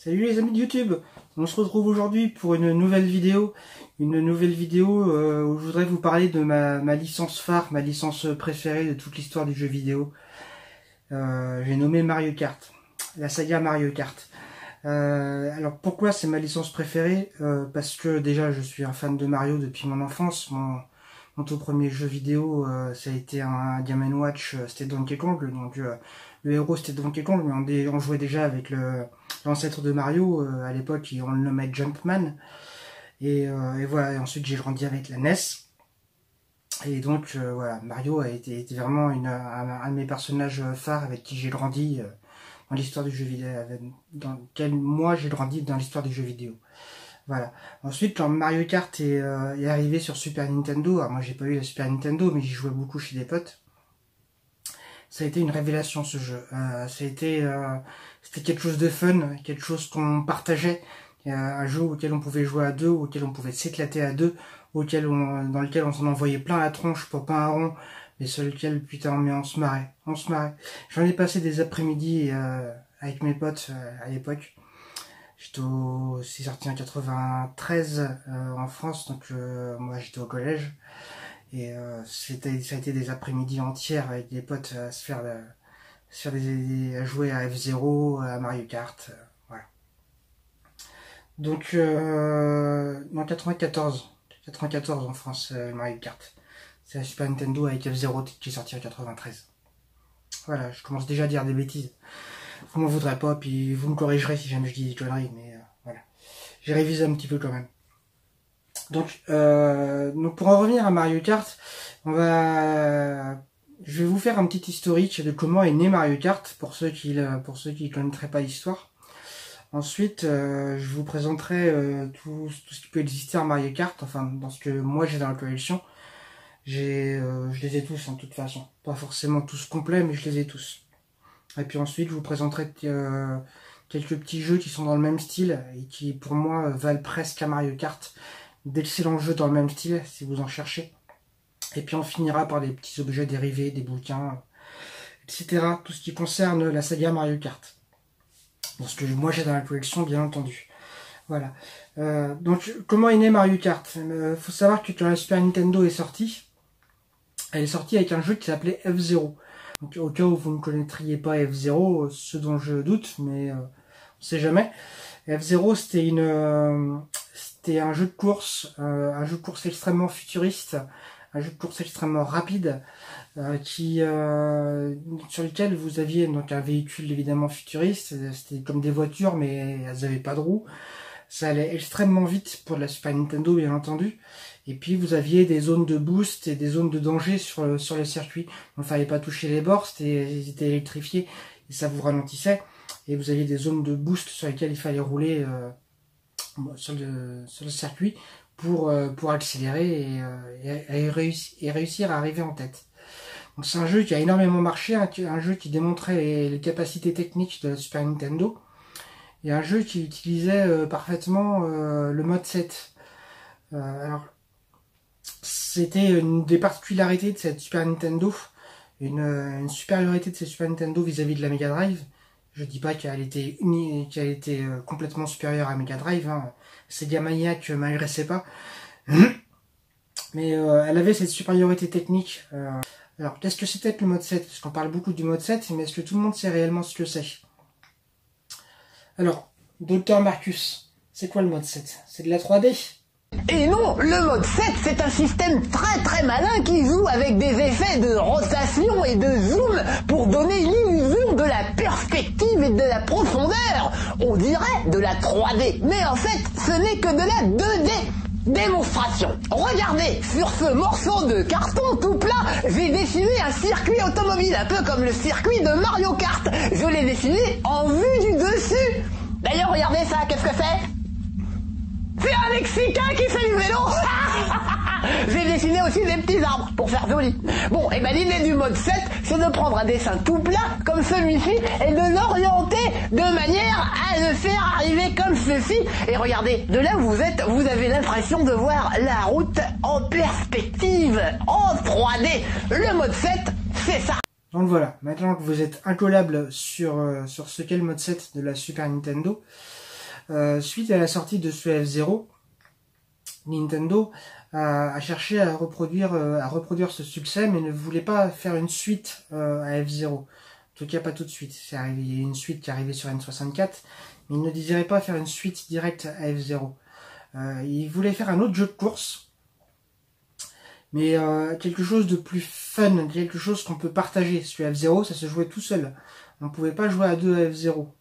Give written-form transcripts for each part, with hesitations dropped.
Salut les amis de YouTube, on se retrouve aujourd'hui pour une nouvelle vidéo. Où je voudrais vous parler de ma licence phare, ma licence préférée de toute l'histoire du jeu vidéo. J'ai nommé Mario Kart, la saga Mario Kart. Alors pourquoi c'est ma licence préférée? Parce que déjà je suis un fan de Mario depuis mon enfance. Mon tout premier jeu vidéo, ça a été un Game & Watch, c'était Donkey Kong. Donc le héros c'était Donkey Kong, mais on jouait déjà avec l'ancêtre de Mario à l'époque, on le nommait Jumpman. Et voilà, et ensuite j'ai grandi avec la NES. Et donc voilà, Mario a été vraiment un de mes personnages phares avec qui j'ai grandi dans l'histoire du jeu vidéo, dans lequel moi j'ai grandi dans l'histoire du jeu vidéo. Voilà. Ensuite, quand Mario Kart est arrivé sur Super Nintendo, alors moi j'ai pas eu la Super Nintendo, mais j'y jouais beaucoup chez des potes. Ça a été une révélation ce jeu. C'était quelque chose de fun, quelque chose qu'on partageait, un jeu auquel on pouvait jouer à deux, auquel on pouvait s'éclater à deux, dans lequel on s'en envoyait plein la tronche pour pas un rond, mais sur lequel putain mais on se marrait. J'en ai passé des après-midi avec mes potes à l'époque. C'est sorti en 93 en France, donc moi j'étais au collège. Et ça a été des après-midi entières avec des potes à à jouer à F-Zero, à Mario Kart, voilà. Donc en 94 en France, Mario Kart. C'est la Super Nintendo avec F-Zero qui est sorti en 93. Voilà, je commence déjà à dire des bêtises. Vous m'en voudrez pas, puis vous me corrigerez si jamais je dis des conneries, mais voilà. J'ai révisé un petit peu quand même. Donc pour en revenir à Mario Kart, je vais vous faire un petit historique de comment est né Mario Kart pour ceux qui connaîtraient pas l'histoire. Ensuite, je vous présenterai tout ce qui peut exister en Mario Kart, enfin dans ce que moi j'ai dans la collection. Je les ai tous en toute façon, pas forcément tous complets, mais je les ai tous. Et puis ensuite, je vous présenterai quelques petits jeux qui sont dans le même style et qui pour moi valent presque à Mario Kart. D'excellents jeux dans le même style si vous en cherchez. Et puis on finira par des petits objets dérivés, des bouquins, etc. Tout ce qui concerne la saga Mario Kart. Parce que moi j'ai dans la collection bien entendu. Voilà. Donc comment est né Mario Kart? Faut savoir que quand la Super Nintendo est sortie, elle est sortie avec un jeu qui s'appelait F-Zero. Donc au cas où vous ne connaîtriez pas F-Zero, ce dont je doute, mais on sait jamais. F-Zero c'était un jeu de course, extrêmement futuriste, un jeu de course extrêmement rapide, sur lequel vous aviez donc un véhicule évidemment futuriste. C'était comme des voitures, mais elles n'avaient pas de roues. Ça allait extrêmement vite pour la Super Nintendo, bien entendu. Et puis vous aviez des zones de boost et des zones de danger sur le circuit. Il ne fallait pas toucher les bords, ils étaient électrifiés et ça vous ralentissait. Et vous aviez des zones de boost sur lesquelles il fallait rouler sur le circuit pour accélérer et réussir à arriver en tête. Donc c'est un jeu qui a énormément marché, un jeu qui démontrait les capacités techniques de la Super Nintendo, et un jeu qui utilisait parfaitement le mode 7. Alors c'était une des particularités de cette Super Nintendo, une supériorité de cette Super Nintendo vis-à-vis de la Mega Drive. Je dis pas qu'elle était complètement supérieure à Mega Drive, hein. Sega Maniac m'agressait pas. Mais elle avait cette supériorité technique. Alors, qu'est-ce que c'était que le mode 7? Parce qu'on parle beaucoup du mode 7, mais est-ce que tout le monde sait réellement ce que c'est? Alors, Dr Marcus, c'est quoi le mode 7? C'est de la 3D? Et non, le mode 7, c'est un système très très malin qui joue avec des effets de rotation et de zoom pour donner l'illusion de la perspective et de la profondeur. On dirait de la 3D, mais en fait, ce n'est que de la 2D. Démonstration. Regardez, sur ce morceau de carton tout plat, j'ai dessiné un circuit automobile, un peu comme le circuit de Mario Kart. Je l'ai dessiné en vue du dessus. D'ailleurs, regardez ça, qu'est-ce que c'est? C'est un Mexicain qui fait du vélo. J'ai dessiné aussi des petits arbres pour faire joli. Bon, et ben l'idée du mode 7, c'est de prendre un dessin tout plat comme celui-ci et de l'orienter de manière à le faire arriver comme ceci. Et regardez, de là où vous êtes, vous avez l'impression de voir la route en perspective, en 3D. Le mode 7, c'est ça. Donc voilà, maintenant que vous êtes incollable sur ce qu'est le mode 7 de la Super Nintendo, suite à la sortie de ce F-Zero, Nintendo a cherché à reproduire ce succès, mais ne voulait pas faire une suite à F-Zero. En tout cas, pas tout de suite. C'est arrivé, il y a une suite qui est arrivée sur N64, mais il ne désirait pas faire une suite directe à F-Zero. Il voulait faire un autre jeu de course, mais quelque chose de plus fun, quelque chose qu'on peut partager. Sur F-Zero, ça se jouait tout seul. On ne pouvait pas jouer à deux à F-Zero.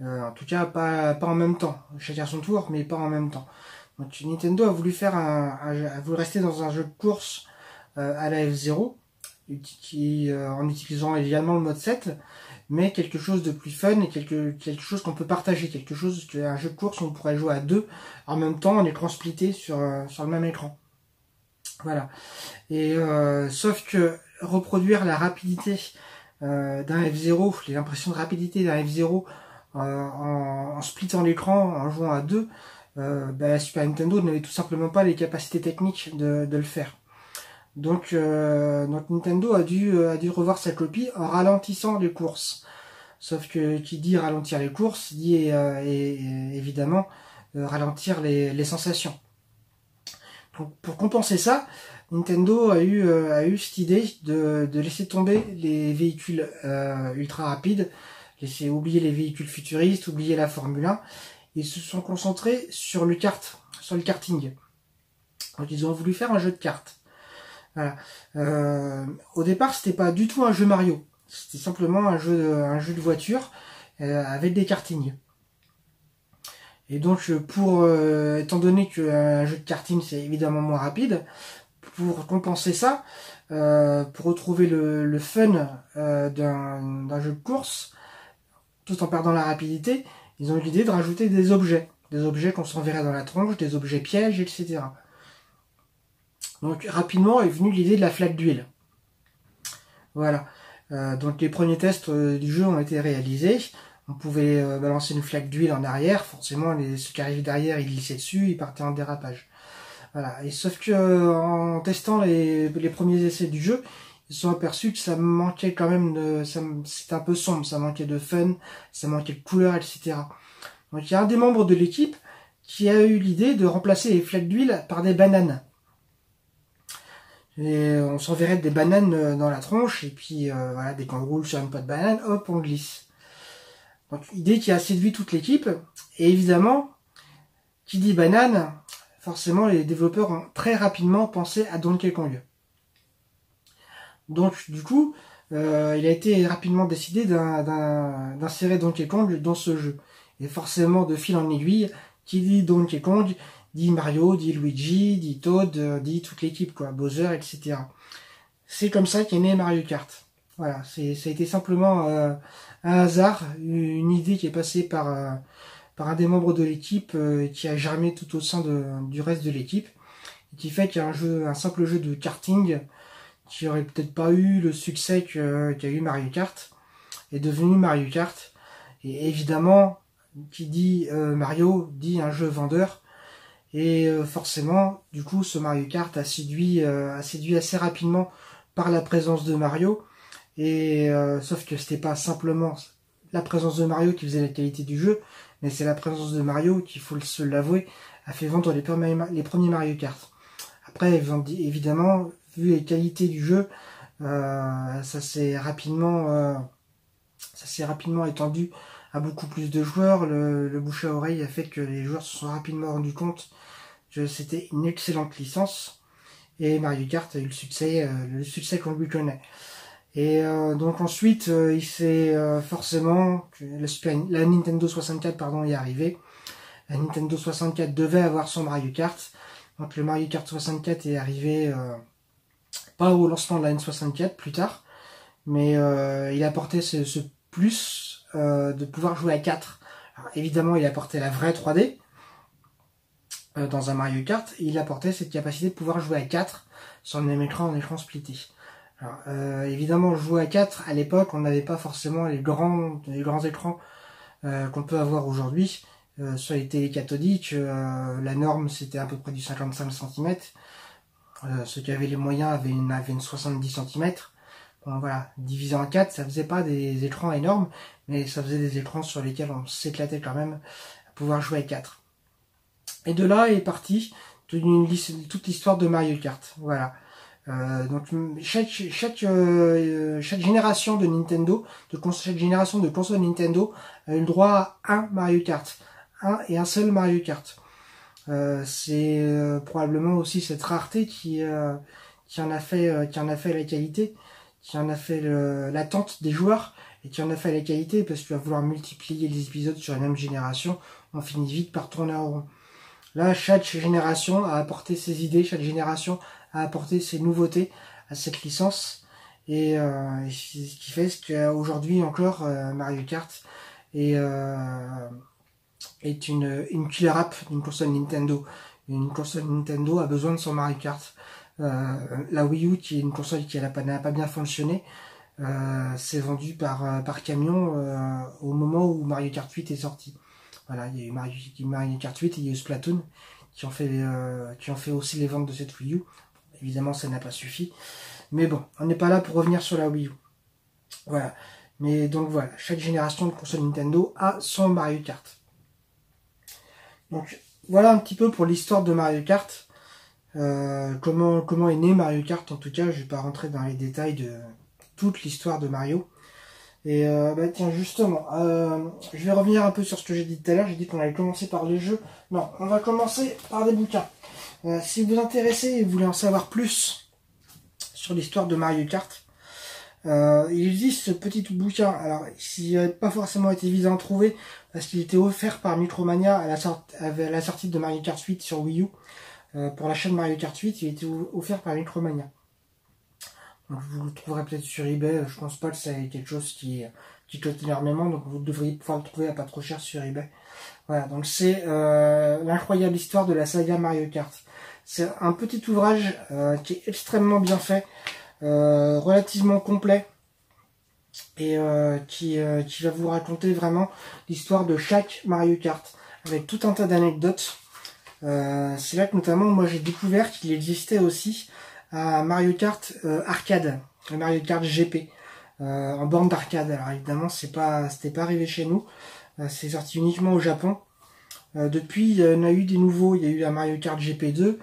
En tout cas, pas en même temps. Chacun son tour, mais pas en même temps. Donc Nintendo a voulu faire a voulu rester dans un jeu de course à la F-Zero, en utilisant également le mode 7, mais quelque chose de plus fun et quelque chose qu'on peut partager, un jeu de course où on pourrait jouer à deux en même temps en écran splitté sur le même écran. Voilà. Et sauf que reproduire la rapidité d'un F-Zero, les impressions de rapidité d'un F-Zero en splittant l'écran, en jouant à deux, la Super Nintendo n'avait tout simplement pas les capacités techniques de le faire. Donc Nintendo a dû revoir sa copie en ralentissant les courses. Sauf que qui dit ralentir les courses dit évidemment ralentir les sensations. Donc pour compenser ça, Nintendo a eu cette idée de laisser tomber les véhicules ultra rapides, laisser oublier les véhicules futuristes, oublier la Formule 1. Ils se sont concentrés sur le karting. Donc ils ont voulu faire un jeu de cartes. Voilà. Au départ, c'était pas du tout un jeu Mario. C'était simplement un jeu de voiture avec des kartings. Et donc, étant donné qu'un jeu de karting c'est évidemment moins rapide, pour compenser ça, pour retrouver le fun d'un jeu de course, tout en perdant la rapidité, ils ont eu l'idée de rajouter des objets qu'on s'enverrait dans la tronche, des objets pièges, etc. Donc rapidement est venue l'idée de la flaque d'huile. Voilà. Donc les premiers tests du jeu ont été réalisés. On pouvait balancer une flaque d'huile en arrière. Forcément, ceux qui arrivaient derrière, ils glissaient dessus, ils partaient en dérapage. Voilà. Et sauf que en testant les premiers essais du jeu, ils se sont aperçus que ça manquait quand même c'était un peu sombre, ça manquait de fun, ça manquait de couleur, etc. Donc il y a un des membres de l'équipe qui a eu l'idée de remplacer les flaques d'huile par des bananes. Et on s'enverrait des bananes dans la tronche, et puis voilà, dès qu'on roule sur une pote de banane, hop, on glisse. Donc idée qui a séduit toute l'équipe, et évidemment, qui dit banane, forcément les développeurs ont très rapidement pensé à Donkey Kong. Donc du coup, il a été rapidement décidé d'insérer Donkey Kong dans ce jeu. Et forcément, de fil en aiguille, qui dit Donkey Kong, dit Mario, dit Luigi, dit Toad, dit toute l'équipe, quoi, Bowser, etc. C'est comme ça qu'est né Mario Kart. Voilà, ça a été simplement un hasard, une idée qui est passée par un des membres de l'équipe, qui a germé tout au sein du reste de l'équipe, et qui fait qu'un simple jeu de karting, qui aurait peut-être pas eu le succès qu'a eu Mario Kart, est devenu Mario Kart. Et évidemment, qui dit Mario, dit un jeu vendeur. Et forcément, du coup, ce Mario Kart a séduit assez rapidement par la présence de Mario. Et sauf que c'était pas simplement la présence de Mario qui faisait la qualité du jeu, mais c'est la présence de Mario qui, faut se l'avouer, a fait vendre les premiers Mario Kart. Après, évidemment, vu les qualités du jeu, ça s'est rapidement étendu à beaucoup plus de joueurs. Le bouche à oreille a fait que les joueurs se sont rapidement rendus compte que c'était une excellente licence, et Mario Kart a eu le succès qu'on lui connaît. Et donc ensuite, il s'est forcément la Nintendo 64 est arrivée. La Nintendo 64 devait avoir son Mario Kart. Donc le Mario Kart 64 est arrivé pas au lancement de la N64, plus tard, mais il a apporté ce plus de pouvoir jouer à 4. Alors, évidemment, il a apporté la vraie 3D dans un Mario Kart, et il apportait cette capacité de pouvoir jouer à 4 sur le même écran, en écran splitté. Alors, évidemment, jouer à 4, à l'époque, on n'avait pas forcément les grands écrans qu'on peut avoir aujourd'hui. Sur les télé cathodiques, la norme c'était à peu près du 55 cm. Ceux qui avaient les moyens avaient une 70 cm. Bon, voilà, divisé en 4, ça faisait pas des écrans énormes, mais ça faisait des écrans sur lesquels on s'éclatait quand même pouvoir jouer à 4. Et de là est partie toute l'histoire de Mario Kart. Voilà. Donc chaque génération de Nintendo, chaque génération de consoles Nintendo a eu le droit à un Mario Kart, un seul Mario Kart. C'est probablement aussi cette rareté qui en a fait la qualité, qui en a fait l'attente des joueurs et qui en a fait la qualité, parce que tu vas vouloir multiplier les épisodes sur la même génération, on finit vite par tourner en rond. Là, chaque génération a apporté ses idées, chaque génération a apporté ses nouveautés à cette licence, et ce qui fait qu'aujourd'hui encore Mario Kart est une killer app d'une console Nintendo. Une console Nintendo a besoin de son Mario Kart. La Wii U, qui est une console qui n'a pas bien fonctionné, s'est vendue par camion au moment où Mario Kart 8 est sorti. Voilà, il y a eu Mario Kart 8 et il y a eu Splatoon qui ont fait aussi les ventes de cette Wii U. Évidemment, ça n'a pas suffi. Mais bon, on n'est pas là pour revenir sur la Wii U. Voilà. Mais donc voilà, chaque génération de console Nintendo a son Mario Kart. Donc voilà un petit peu pour l'histoire de Mario Kart. Comment est né Mario Kart, en tout cas. Je vais pas rentrer dans les détails de toute l'histoire de Mario. Et tiens, justement, je vais revenir un peu sur ce que j'ai dit tout à l'heure. J'ai dit qu'on allait commencer par les jeux. Non, on va commencer par des bouquins. Si vous vous intéressez et vous voulez en savoir plus sur l'histoire de Mario Kart, il existe ce petit bouquin. Alors, il n'a pas forcément été évident à trouver, parce qu'il était offert par Micromania à la sortie de Mario Kart 8 sur Wii U. Pour la chaîne Mario Kart 8, il était offert par Micromania. Donc vous le trouverez peut-être sur eBay. Je pense pas que c'est quelque chose qui coûte énormément, donc vous devriez pouvoir le trouver à pas trop cher sur eBay. Voilà, donc c'est l'incroyable histoire de la saga Mario Kart. C'est un petit ouvrage qui est extrêmement bien fait, relativement complet, et qui va vous raconter vraiment l'histoire de chaque Mario Kart, avec tout un tas d'anecdotes. C'est là que notamment moi j'ai découvert qu'il existait aussi un Mario Kart arcade, le Mario Kart GP, en borne d'arcade. Alors évidemment c'était pas arrivé chez nous, c'est sorti uniquement au Japon. Depuis il y en a eu des nouveaux, il y a eu un Mario Kart GP2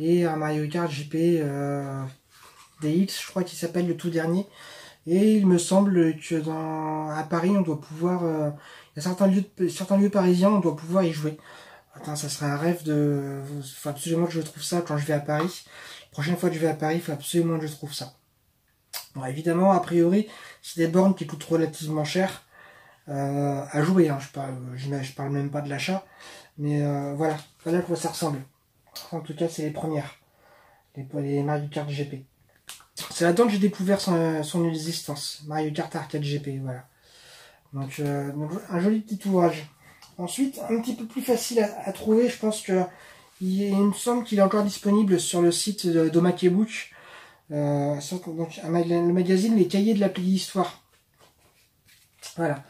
et un Mario Kart GP DX, je crois qu'il s'appelle le tout dernier. Et il me semble que à Paris on doit pouvoir, il y a certains lieux parisiens, on doit pouvoir y jouer. Attends, ça serait un rêve faut absolument que je trouve ça quand je vais à Paris. La prochaine fois que je vais à Paris, il faut absolument que je trouve ça. Bon, évidemment, a priori, c'est des bornes qui coûtent relativement cher à jouer. Hein. Je parle même pas de l'achat. Mais voilà à quoi ça ressemble. En tout cas, c'est les premières. Les Mario Kart GP. C'est là-dedans que j'ai découvert son existence. Mario Kart Arcade GP, voilà. Donc un joli petit ouvrage. Ensuite, un petit peu plus facile à trouver, je pense que il me semble qu'il est encore disponible sur le site d'Omakebook. Donc le magazine Les Cahiers de la Préhistoire. Voilà.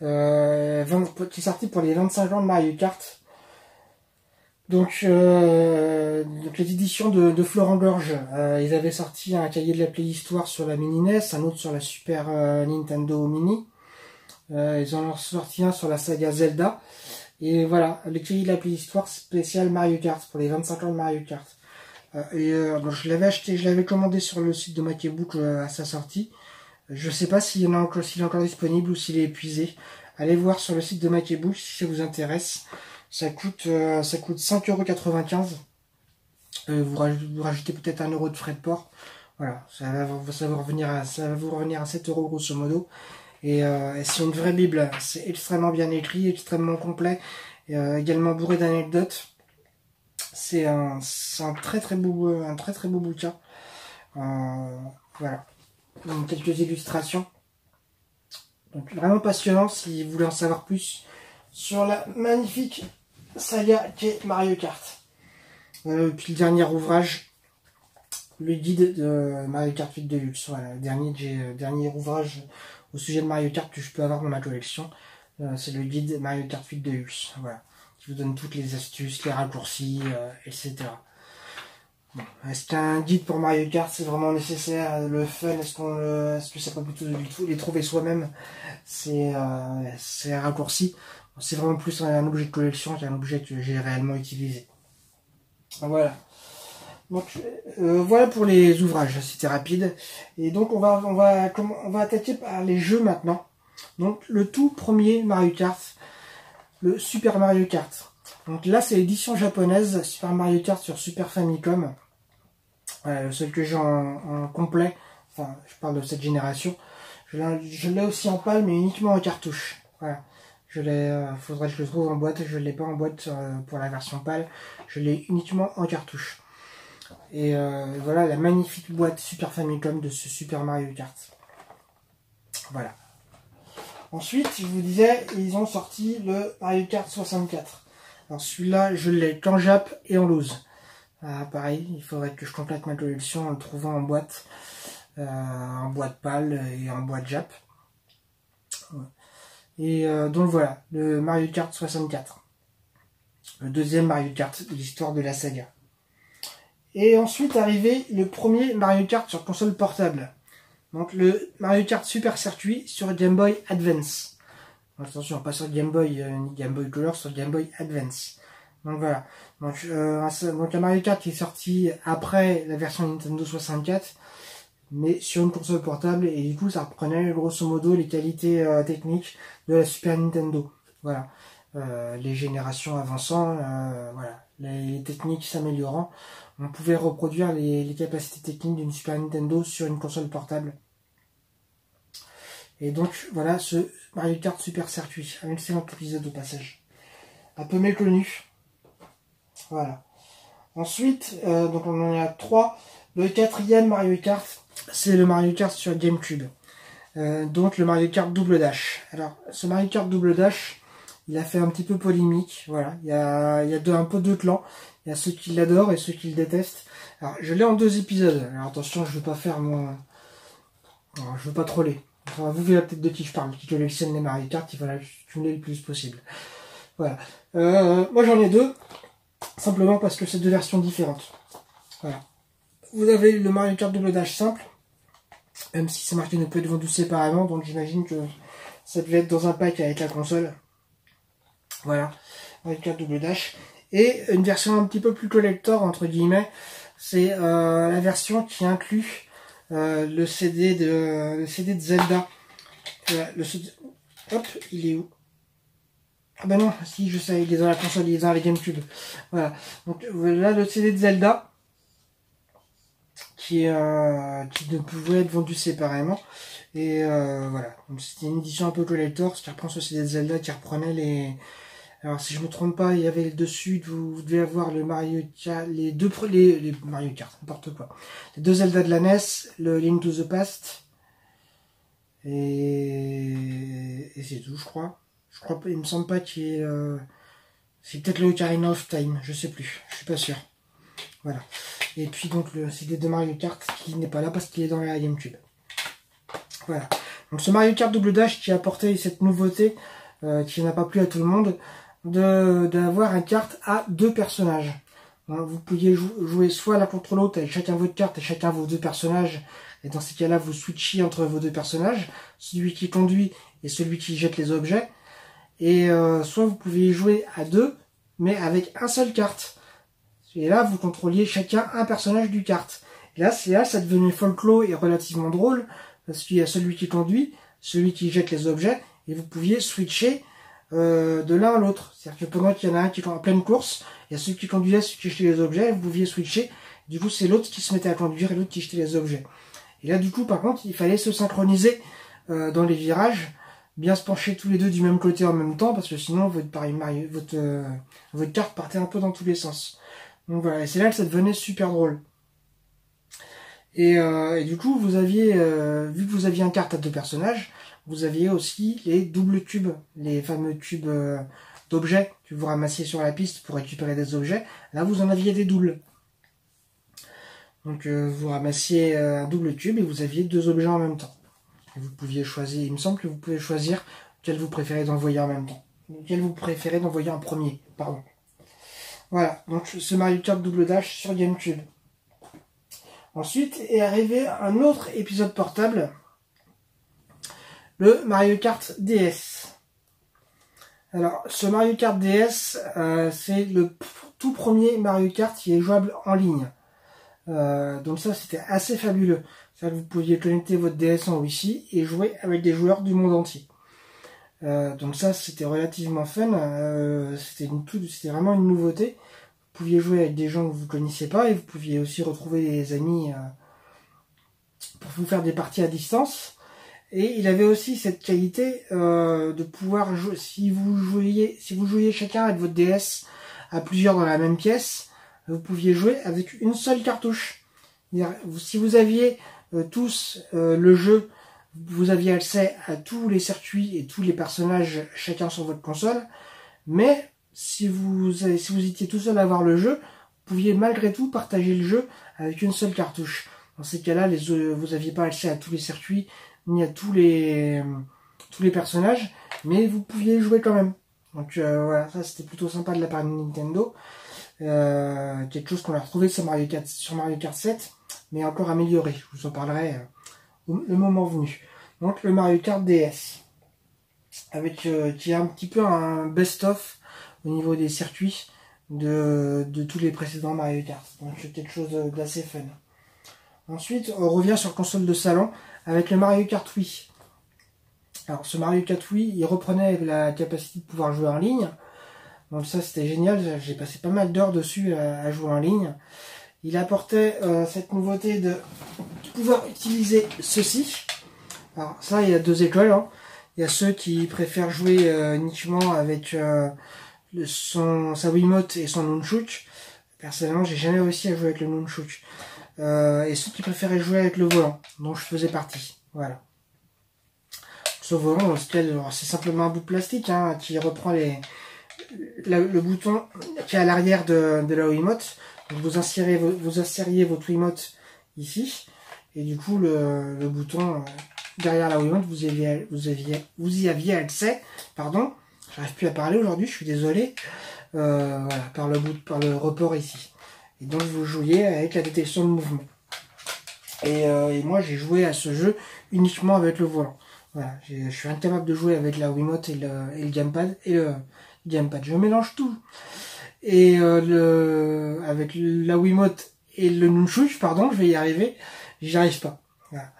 Qui est sorti pour les 25 ans de Mario Kart. Donc les éditions de Florent Gorge, ils avaient sorti un cahier de la Préhistoire sur la mini NES, un autre sur la Super Nintendo Mini. Ils en ont sorti un sur la saga Zelda. Et voilà, le cahier de la Préhistoire spécial Mario Kart pour les 25 ans de Mario Kart. Donc je l'avais acheté, je l'avais commandé sur le site de Makebook à sa sortie. Je sais pas s'il est encore disponible ou s'il est épuisé. Allez voir sur le site de Makebook si ça vous intéresse. Ça coûte 5,95 €. Vous rajoutez peut-être 1 € de frais de port. Voilà, ça va vous revenir à 7 € grosso modo. Et c'est une vraie bible. C'est extrêmement bien écrit, extrêmement complet, également bourré d'anecdotes. C'est un très très beau bouquin. Voilà. Donc, quelques illustrations. Donc vraiment passionnant si vous voulez en savoir plus sur la magnifique saga qu'est Mario Kart. Puis le dernier ouvrage, le guide de Mario Kart 8 Deluxe. Voilà, dernier ouvrage au sujet de Mario Kart que je peux avoir dans ma collection. C'est le guide Mario Kart 8 Deluxe. Voilà, qui vous donne toutes les astuces, les raccourcis, etc. Bon, est-ce qu'un guide pour Mario Kart c'est vraiment nécessaire? Le fun, est-ce que ça peut plutôt les trouver soi-même? C'est un raccourci. C'est vraiment plus un objet de collection qu'un objet que j'ai réellement utilisé. Voilà. Donc voilà pour les ouvrages, c'était rapide. Et donc on va attaquer par les jeux maintenant. Donc le tout premier Mario Kart, le Super Mario Kart. Donc là c'est l'édition japonaise, Super Mario Kart sur Super Famicom. Voilà, le seul que j'ai en complet, enfin je parle de cette génération. Je l'ai aussi en pâle mais uniquement en cartouche. Voilà. Faudrait que je le trouve en boîte, je ne l'ai pas en boîte pour la version pâle, je l'ai uniquement en cartouche. Et voilà la magnifique boîte Super Famicom de ce Super Mario Kart. Voilà. Ensuite, je vous disais, ils ont sorti le Mario Kart 64. Alors celui-là, je l'ai qu'en Jap et en loose. Pareil, il faudrait que je complète ma collection en le trouvant en boîte pâle et en boîte Jap. Et donc voilà, le Mario Kart 64. Le deuxième Mario Kart de l'histoire de la saga. Et ensuite arrivé le premier Mario Kart sur console portable. Donc le Mario Kart Super Circuit sur Game Boy Advance. Donc, attention, pas sur Game Boy ni Game Boy Color, sur Game Boy Advance. Donc voilà. Donc un Mario Kart qui est sorti après la version Nintendo 64, mais sur une console portable, et du coup ça reprenait grosso modo les qualités techniques de la Super Nintendo. Voilà. Les générations avançant, voilà, les techniques s'améliorant, on pouvait reproduire les capacités techniques d'une Super Nintendo sur une console portable. Et donc voilà ce Mario Kart Super Circuit, un excellent épisode au passage, un peu méconnu. Voilà. Ensuite, donc on en a 3. Le quatrième Mario Kart, c'est le Mario Kart sur GameCube. Donc le Mario Kart Double Dash. Alors ce Mario Kart Double Dash, il a fait un petit peu polémique, voilà. Il y a un peu deux clans. Il y a ceux qui l'adorent et ceux qui le détestent. Alors, je l'ai en 2 épisodes. Alors attention, je veux pas faire mon... Alors, je veux pas troller. Enfin, vous verrez peut-être de qui je parle, qui collectionne les Mario Kart, il va la cumuler le plus possible. Voilà. Moi j'en ai 2, simplement parce que c'est 2 versions différentes. Voilà. Vous avez le Mario Kart Double Dash simple, même si c'est marqué ne peut être vendu séparément, donc j'imagine que ça devait être dans un pack avec la console. Voilà, Mario Kart Double Dash. Et une version un petit peu plus collector, entre guillemets, c'est la version qui inclut le CD de Zelda. Hop, il est où? Ah bah non, si, je sais, il est dans la console, il est dans la GameCube. Voilà, donc là, le CD de Zelda, qui ne pouvait être vendu séparément. Et voilà, donc c'était une édition un peu collector, ce qui reprend ce CD de Zelda, qui reprenait les... Alors si je me trompe pas, il y avait dessus, vous devez avoir le Mario Kart, les Mario Kart, n'importe quoi. Les 2 Zelda de la NES, le Link to the Past, et c'est tout, je crois. Il me semble pas qu'il y ait... c'est peut-être le Ocarina of Time, je sais plus, je suis pas sûr. Voilà. Et puis donc le CD de Mario Kart qui n'est pas là parce qu'il est dans la GameCube. Voilà. Donc ce Mario Kart Double Dash qui a apporté cette nouveauté, qui n'a pas plu à tout le monde, d'avoir un kart à 2 personnages. Vous pouviez jouer soit l'un contre l'autre avec chacun votre carte et chacun vos 2 personnages. Et dans ces cas-là, vous switchiez entre vos 2 personnages, celui qui conduit et celui qui jette les objets. Et soit vous pouviez jouer à 2, mais avec un seul kart. Et là, vous contrôliez chacun un personnage du kart. Et là, ça devenait folklore et relativement drôle, parce qu'il y a celui qui conduit, celui qui jette les objets, et vous pouviez switcher de l'un à l'autre. C'est-à-dire que pendant qu'il y en a un qui est en pleine course, il y a celui qui conduisait, celui qui jetait les objets, vous pouviez switcher. Du coup, c'est l'autre qui se mettait à conduire et l'autre qui jetait les objets. Et là, du coup, par contre, il fallait se synchroniser dans les virages, bien se pencher tous les deux du même côté en même temps, parce que sinon, votre carte partait un peu dans tous les sens. Donc voilà, et c'est là que ça devenait super drôle. Et du coup, vous aviez, vu que vous aviez un kart à 2 personnages, vous aviez aussi les doubles cubes, les fameux cubes d'objets que vous ramassiez sur la piste pour récupérer des objets. Là, vous en aviez des doubles. Donc, vous ramassiez un double cube et vous aviez 2 objets en même temps. Et vous pouviez choisir, il me semble que vous pouvez choisir quel vous préférez d'envoyer en même temps. Quel vous préférez d'envoyer en premier, pardon. Voilà, donc ce Mario Kart Double Dash sur GameCube. Ensuite est arrivé un autre épisode portable, le Mario Kart DS. Alors, ce Mario Kart DS, c'est le tout premier Mario Kart qui est jouable en ligne. Donc ça, c'était assez fabuleux. Ça, vous pouviez connecter votre DS en Wi-Fi et jouer avec des joueurs du monde entier. Donc ça, c'était relativement fun. C'était vraiment une nouveauté. Vous pouviez jouer avec des gens que vous ne connaissiez pas et vous pouviez aussi retrouver des amis pour vous faire des parties à distance. Et il avait aussi cette qualité de pouvoir jouer, si vous jouiez chacun avec votre DS à plusieurs dans la même pièce, vous pouviez jouer avec une seule cartouche. Si vous aviez tous le jeu, vous aviez accès à tous les circuits et tous les personnages chacun sur votre console, mais si vous étiez tout seul à avoir le jeu, vous pouviez malgré tout partager le jeu avec une seule cartouche. Dans ces cas-là, vous n'aviez pas accès à tous les circuits ni à tous les personnages, mais vous pouviez jouer quand même. Donc voilà, ça c'était plutôt sympa de la part de Nintendo. Quelque chose qu'on a retrouvé sur Mario Kart 7, mais encore amélioré. Je vous en parlerai le moment venu. Donc le Mario Kart DS, avec qui est un petit peu un best-of au niveau des circuits de tous les précédents Mario Kart. Donc quelque chose d'assez fun. Ensuite, on revient sur console de salon avec le Mario Kart Wii. Alors ce Mario Kart Wii, il reprenait la capacité de pouvoir jouer en ligne. Donc ça c'était génial, j'ai passé pas mal d'heures dessus à jouer en ligne. Il apportait cette nouveauté de pouvoir utiliser ceci. Alors ça, il y a deux écoles. Hein. Il y a ceux qui préfèrent jouer uniquement avec sa Wiimote et son Nunchuk. Personnellement, j'ai jamais réussi à jouer avec le Nunchuk. Et ceux qui préféraient jouer avec le volant, dont je faisais partie. Voilà. Ce volant, c'est simplement un bout de plastique hein, qui reprend le bouton qui est à l'arrière de la Wiimote. Donc vous insériez votre Wiimote ici, et du coup le bouton derrière la Wiimote, vous y aviez accès. Pardon, j'arrive plus à parler aujourd'hui, je suis désolé. Voilà, par le report ici. Et donc vous jouiez avec la détection de mouvement. Et moi j'ai joué à ce jeu uniquement avec le volant. Voilà, je suis incapable de jouer avec la Wiimote et le gamepad Je mélange tout. Et avec la Wiimote et le Nunchuk, pardon, je vais y arriver. J'y arrive pas. Voilà.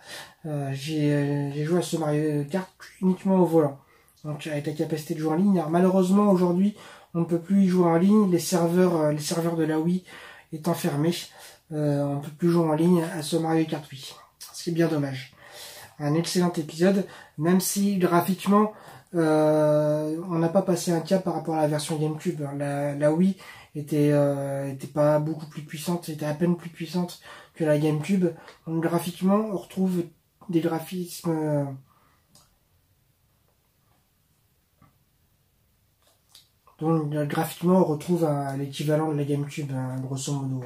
J'ai joué à ce Mario Kart uniquement au volant. Donc avec la capacité de jouer en ligne. Alors, malheureusement aujourd'hui on ne peut plus y jouer en ligne. Les serveurs de la Wii étant fermés, on ne peut plus jouer en ligne à ce Mario Kart Wii. C'est bien dommage. Un excellent épisode, même si graphiquement on n'a pas passé un cap par rapport à la version GameCube. La Wii était pas beaucoup plus puissante, était à peine plus puissante que la GameCube. Donc graphiquement, on retrouve des graphismes graphiquement on retrouve l'équivalent de la GameCube, hein, grosso modo.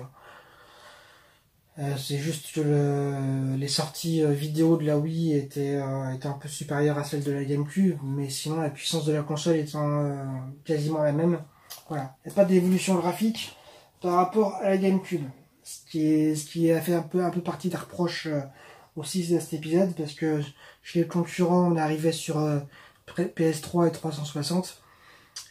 C'est juste que les sorties vidéo de la Wii étaient un peu supérieures à celles de la GameCube, mais sinon la puissance de la console étant quasiment la même. Voilà, il n'y a pas d'évolution graphique par rapport à la GameCube, ce qui a fait un peu partie des reproches aussi de cet épisode, parce que chez les concurrents on arrivait sur PS3 et 360,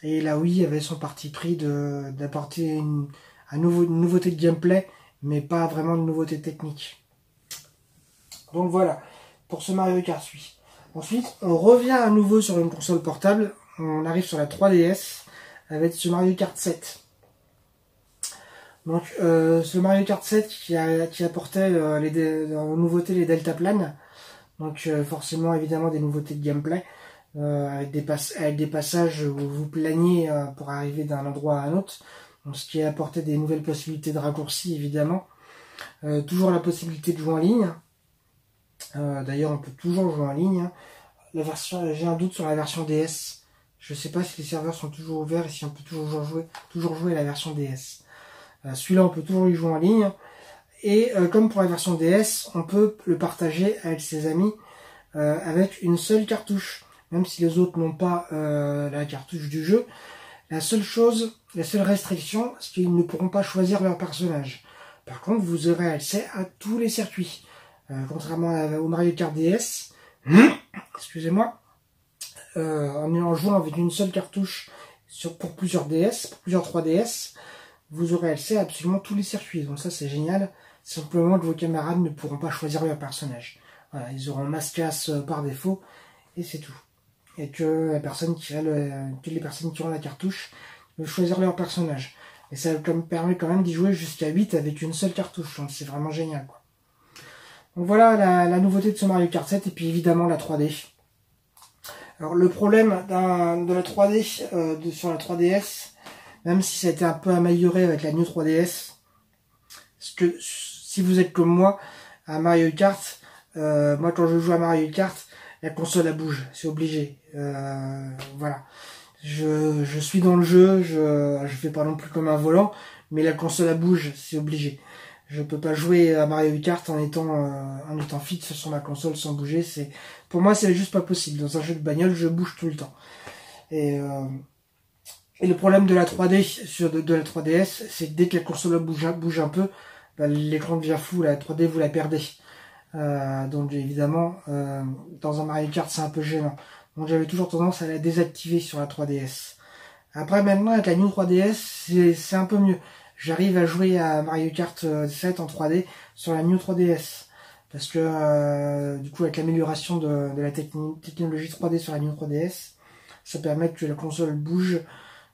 et la Wii avait son parti pris d'apporter une nouveauté de gameplay, mais pas vraiment de nouveauté technique. Donc voilà, pour ce Mario Kart Wii. Ensuite, on revient à nouveau sur une console portable. On arrive sur la 3DS avec ce Mario Kart 7. Donc ce Mario Kart 7 qui apportait en nouveauté les deltaplanes. Donc forcément évidemment des nouveautés de gameplay. Avec des passages où vous planiez pour arriver d'un endroit à un autre. Donc, ce qui a apporté des nouvelles possibilités de raccourcis évidemment. Toujours la possibilité de jouer en ligne. D'ailleurs on peut toujours jouer en ligne. J'ai un doute sur la version DS. Je ne sais pas si les serveurs sont toujours ouverts et si on peut toujours jouer à la version DS. Celui-là on peut toujours y jouer en ligne. Et comme pour la version DS, on peut le partager avec ses amis avec une seule cartouche. Même si les autres n'ont pas la cartouche du jeu, la seule restriction, c'est qu'ils ne pourront pas choisir leur personnage. Par contre, vous aurez accès à tous les circuits. Contrairement au Mario Kart DS, excusez-moi, en jouant avec une seule cartouche pour plusieurs DS, pour plusieurs 3DS, vous aurez accès à absolument tous les circuits. Donc ça c'est génial. Simplement que vos camarades ne pourront pas choisir leur personnage. Voilà, ils auront Mascas par défaut et c'est tout. Et que les personnes qui auront la cartouche peuvent choisir leur personnage. Et ça permet quand même d'y jouer jusqu'à 8 avec une seule cartouche. Donc c'est vraiment génial, quoi. Donc voilà la nouveauté de ce Mario Kart 7 et puis évidemment la 3D. Alors le problème de la 3D sur la 3DS, même si ça a été un peu amélioré avec la New 3DS, parce que si vous êtes comme moi à Mario Kart, moi quand je joue à Mario Kart, la console elle bouge, c'est obligé. Voilà. Je suis dans le jeu, je fais pas non plus comme un volant, mais la console elle bouge, c'est obligé. Je peux pas jouer à Mario Kart en étant fixe sur ma console sans bouger. Pour moi, c'est juste pas possible. Dans un jeu de bagnole, je bouge tout le temps. Et le problème de la 3D de la 3DS, c'est que dès que la console bouge un peu, bah, l'écran devient flou. La 3D, vous la perdez. Donc évidemment, dans un Mario Kart, c'est un peu gênant. Donc j'avais toujours tendance à la désactiver sur la 3DS. Après, maintenant, avec la New 3DS, c'est un peu mieux. J'arrive à jouer à Mario Kart 7 en 3D sur la New 3DS. Parce que du coup avec l'amélioration de la technologie 3D sur la New 3DS, ça permet que la console bouge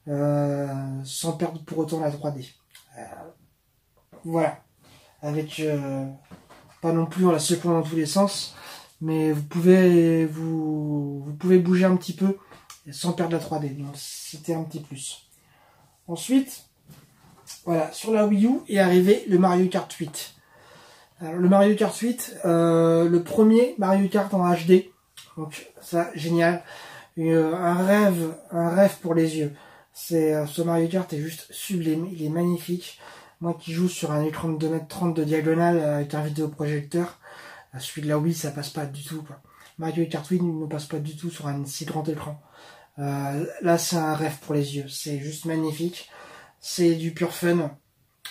sans perdre pour autant la 3D. Voilà. Avec pas non plus en la secouant dans tous les sens, mais vous pouvez bouger un petit peu sans perdre la 3D. Donc c'était un petit plus. Ensuite, voilà, sur la Wii U est arrivé le Mario Kart 8. Alors, le Mario Kart 8, le premier Mario Kart en HD. Donc ça, génial. Un rêve pour les yeux. Ce Mario Kart est juste sublime, il est magnifique. Moi qui joue sur un écran de 2,30 m de diagonale avec un vidéoprojecteur, celui de la Wii ça passe pas du tout, quoi. Mario Kart 8 ne passe pas du tout sur un si grand écran. Là c'est un rêve pour les yeux, c'est juste magnifique. C'est du pur fun.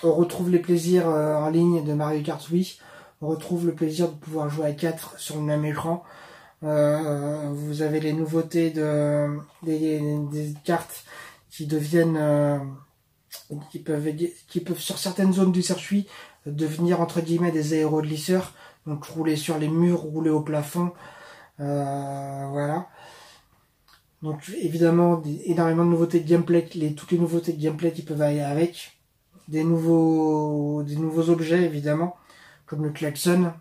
On retrouve les plaisirs en ligne de Mario Kart Wii. On retrouve le plaisir de pouvoir jouer à 4 sur le même écran. Vous avez les nouveautés des cartes qui deviennent qui peuvent sur certaines zones du circuit devenir entre guillemets des aéroglisseurs. Donc rouler sur les murs, rouler au plafond. Voilà. Donc évidemment énormément de nouveautés de gameplay, toutes les nouveautés de gameplay qui peuvent aller avec, des nouveaux objets évidemment, comme le klaxon,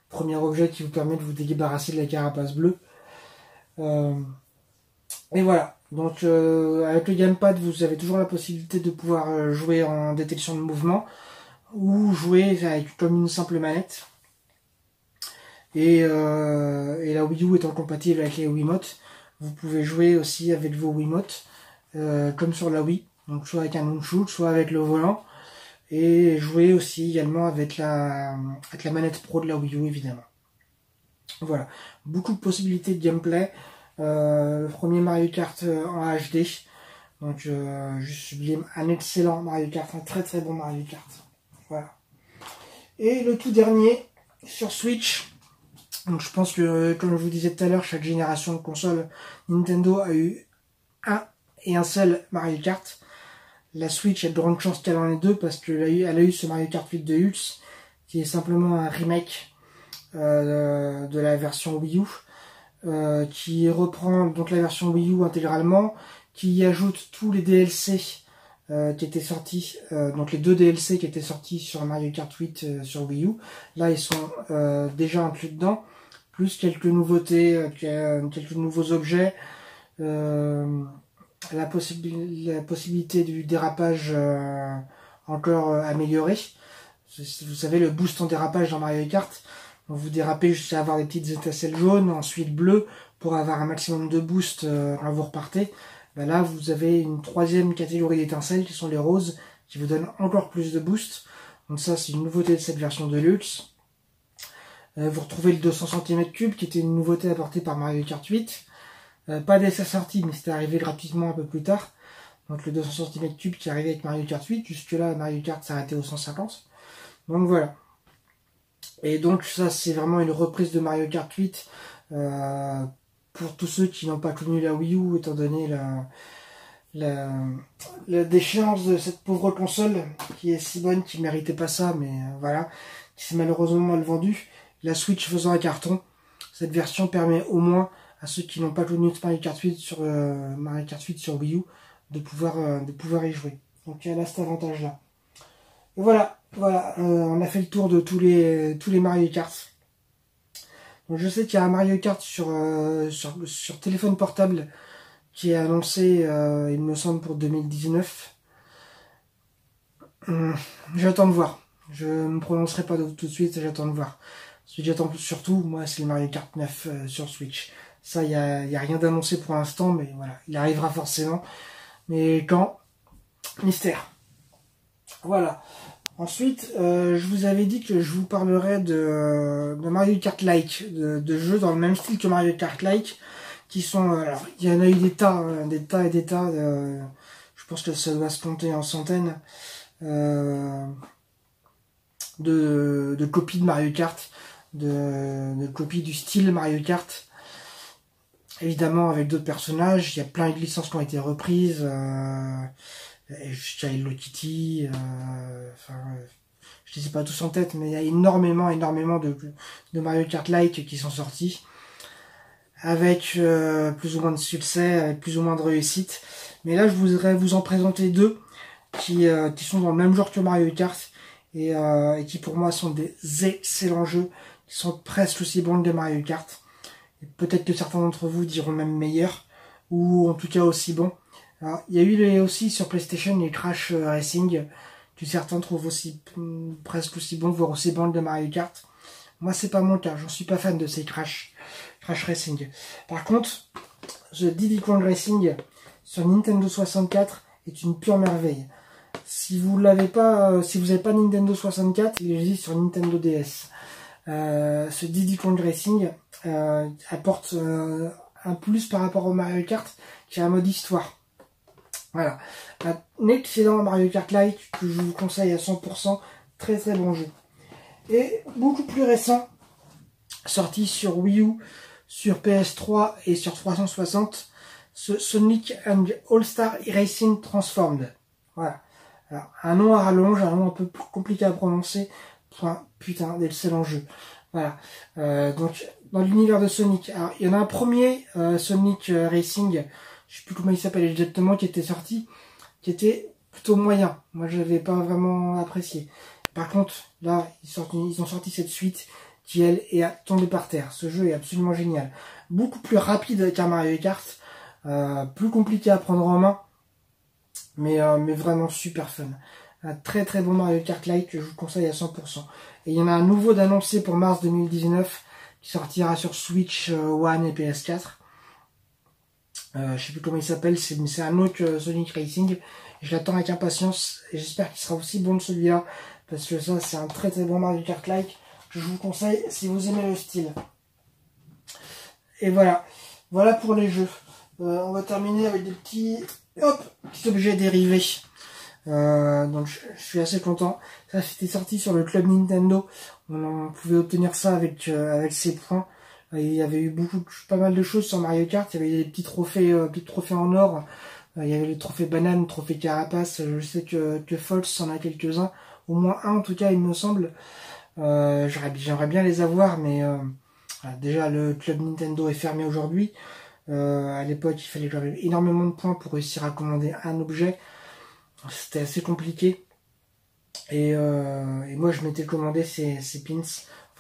premier objet qui vous permet de vous débarrasser de la carapace bleue. Et voilà, donc avec le gamepad vous avez toujours la possibilité de pouvoir jouer en détection de mouvement ou jouer comme une simple manette. Et la Wii U étant compatible avec les Wiimote, vous pouvez jouer aussi avec vos Wiimote, comme sur la Wii, donc soit avec un nunchuk, soit avec le volant, et jouer aussi également avec la manette pro de la Wii U évidemment. Voilà, beaucoup de possibilités de gameplay. Le premier Mario Kart en HD, donc juste sublime, un excellent Mario Kart, un très très bon Mario Kart. Voilà. Et le tout dernier sur Switch. Donc je pense que, comme je vous disais tout à l'heure, chaque génération de console Nintendo a eu un seul Mario Kart. La Switch a de grandes chances qu'elle en ait deux parce qu'elle a eu ce Mario Kart 8 de Deluxe, qui est simplement un remake de la version Wii U, qui reprend donc la version Wii U intégralement, qui y ajoute tous les DLC qui étaient sortis, donc les 2 DLC qui étaient sortis sur Mario Kart 8 sur Wii U. Là ils sont déjà inclus dedans, plus quelques nouveautés, quelques nouveaux objets, la possibilité du dérapage encore amélioré. Vous savez, le boost en dérapage dans Mario Kart, vous dérapez jusqu'à avoir des petites étincelles jaunes, ensuite bleues, pour avoir un maximum de boost quand vous repartez. Ben là, vous avez une 3e catégorie d'étincelles qui sont les roses, qui vous donnent encore plus de boost. Donc ça, c'est une nouveauté de cette version de luxe. Vous retrouvez le 200 cm3, qui était une nouveauté apportée par Mario Kart 8. Pas dès sa sortie, mais c'était arrivé gratuitement un peu plus tard. Donc le 200 cm3 qui est arrivé avec Mario Kart 8. Jusque là, Mario Kart s'arrêtait au 150. Donc voilà. Et donc ça, c'est vraiment une reprise de Mario Kart 8 pour tous ceux qui n'ont pas connu la Wii U, étant donné la déchéance de cette pauvre console, qui est si bonne, qui méritait pas ça, mais voilà, qui s'est malheureusement mal vendue. La Switch faisant un carton, cette version permet au moins à ceux qui n'ont pas connu Mario Kart 8 sur Wii U de pouvoir y jouer. Donc il y a là cet avantage-là. Et voilà, on a fait le tour de tous les Mario Kart. Donc je sais qu'il y a un Mario Kart sur téléphone portable qui est annoncé, il me semble, pour 2019. J'attends de voir. Je ne me prononcerai pas tout de suite, j'attends de voir. Ce que j'attends surtout, moi, c'est le Mario Kart 9 sur Switch. Ça, il y a rien d'annoncé pour l'instant, mais voilà, il arrivera forcément. Mais quand? Mystère. Voilà. Ensuite, je vous avais dit que je vous parlerais de Mario Kart Like, de jeux dans le même style que Mario Kart Like, qui sont... alors, il y en a eu des tas et des tas. Je pense que ça doit se compter en centaines de copies de Mario Kart, de copies du style Mario Kart. Évidemment, avec d'autres personnages, il y a plein de licences qui ont été reprises. Hello Kitty, je ne les ai pas tous en tête, mais il y a énormément de Mario Kart Like qui sont sortis, avec plus ou moins de succès, avec plus ou moins de réussite. Mais là, je voudrais vous en présenter deux qui sont dans le même genre que Mario Kart et qui pour moi sont des excellents jeux, qui sont presque aussi bons que Mario Kart. Peut-être que certains d'entre vous diront même meilleurs, ou en tout cas aussi bons. Alors, il y a eu aussi sur PlayStation les Crash Racing, que certains trouvent aussi presque aussi bons, voire aussi bons que Mario Kart. Moi, c'est pas mon cas, j'en suis pas fan de ces Crash Racing. Par contre, The Diddy Kong Racing sur Nintendo 64 est une pure merveille. Si vous n'avez pas Nintendo 64, il existe sur Nintendo DS. Ce Diddy Kong Racing apporte un plus par rapport au Mario Kart, qui a un mode histoire. Voilà, un excellent Mario Kart Like que je vous conseille à 100%, très très bon jeu. Et beaucoup plus récent, sorti sur Wii U, sur PS3 et sur 360, ce Sonic and All-Star Racing Transformed. Voilà, alors, un nom à rallonge, un nom un peu plus compliqué à prononcer, pour un putain d'excellent jeu. Voilà, donc dans l'univers de Sonic, alors, il y en a un premier, Sonic Racing, je sais plus comment il s'appelle exactement, qui était sorti, qui était plutôt moyen. Moi, je l'avais pas vraiment apprécié. Par contre, là, ils ont sorti cette suite qui, elle, est tombée par terre. Ce jeu est absolument génial. Beaucoup plus rapide qu'un Mario Kart, plus compliqué à prendre en main, mais vraiment super fun. Un très très bon Mario Kart Like que je vous conseille à 100%. Et il y en a un nouveau d'annoncé pour mars 2019 qui sortira sur Switch One et PS4. Je sais plus comment il s'appelle, mais c'est un autre Sonic Racing. Je l'attends avec impatience et j'espère qu'il sera aussi bon que celui-là, parce que ça c'est un très très bon Mario Kart Like que je vous conseille si vous aimez le style. Et voilà pour les jeux. On va terminer avec des petits objets dérivés. Donc je suis assez content. Ça c'était sorti sur le club Nintendo. On pouvait obtenir ça avec ses points. Il y avait eu pas mal de choses sur Mario Kart. Il y avait des petits trophées en or. Il y avait les trophées banane, trophées carapace. Je sais que Fox en a quelques-uns. Au moins un en tout cas, il me semble. J'aimerais bien les avoir, mais déjà le club Nintendo est fermé aujourd'hui. À l'époque, il fallait quand même énormément de points pour réussir à commander un objet. C'était assez compliqué. Et moi, je m'étais commandé ces pins.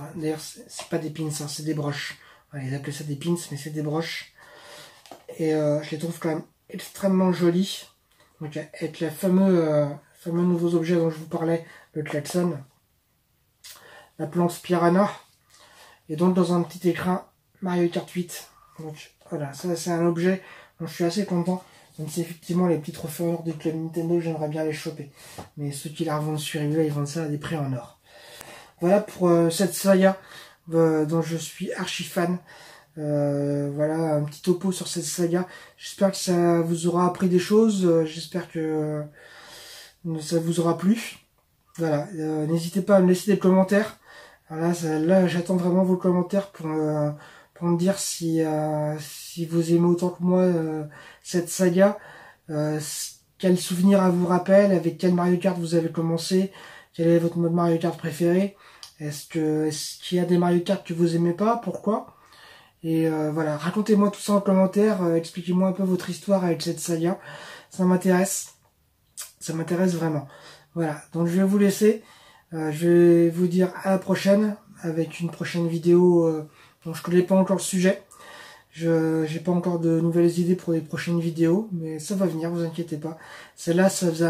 Enfin, d'ailleurs, c'est pas des pins, hein, c'est des broches. Voilà, ils appellent ça des pins, mais c'est des broches. Et je les trouve quand même extrêmement jolis. Donc, avec les fameux nouveaux objets dont je vous parlais, le klaxon, la plante Piranha, et donc dans un petit écran Mario Kart 8. Donc voilà, ça c'est un objet dont je suis assez content. Donc c'est effectivement les petits trophées en or du club Nintendo, j'aimerais bien les choper. Mais ceux qui la revendent sur eBay, ils vendent ça à des prix en or. Voilà pour cette saga dont je suis archi fan. Voilà un petit topo sur cette saga. J'espère que ça vous aura appris des choses. J'espère que ça vous aura plu. Voilà, n'hésitez pas à me laisser des commentaires. Voilà, là j'attends vraiment vos commentaires pour pour me dire si vous aimez autant que moi cette saga, quel souvenir elle vous rappelle, avec quel Mario Kart vous avez commencé, quel est votre mode Mario Kart préféré, est-ce qu'il y a des Mario Kart que vous aimez pas, pourquoi? Et voilà, racontez-moi tout ça en commentaire, expliquez-moi un peu votre histoire avec cette saga, ça m'intéresse vraiment. Voilà, donc je vais vous laisser, je vais vous dire à la prochaine, avec une prochaine vidéo dont je connais pas encore le sujet. J'ai pas encore de nouvelles idées pour les prochaines vidéos, mais ça va venir, vous inquiétez pas. Celle-là, ça fait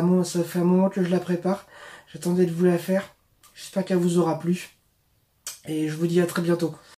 un moment que je la prépare, j'attendais de vous la faire, j'espère qu'elle vous aura plu, et je vous dis à très bientôt.